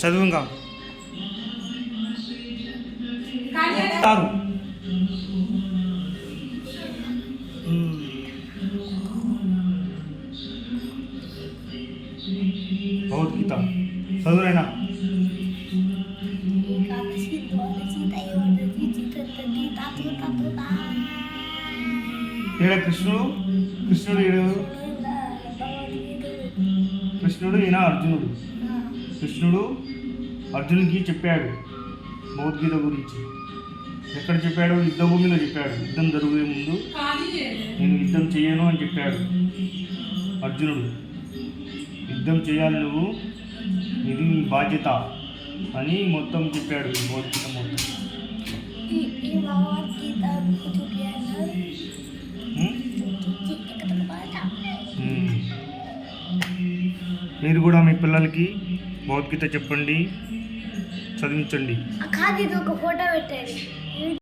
చదువుగా తాగు భగవద్గీత చదువునైనా ఈడ కృష్ణుడు ఈయన అర్జునుడు. కృష్ణుడు అర్జునుడికి చెప్పాడు భగవద్గీత గురించి. ఎక్కడ చెప్పాడు? యుద్ధ భూమిలో చెప్పాడు. యుద్ధం జరిగే ముందు నేను యుద్ధం చేయను అని చెప్పాడు అర్జునుడు. యుద్ధం చేయాలి నువ్వు, ఇది నీ బాధ్యత అని మొత్తం చెప్పాడు భగవద్గీత మొత్తం. మీరు కూడా మీ పిల్లలకి భగవద్గీత చెప్పండి, చదివించండి. ఒక ఫోటో పెట్టండి.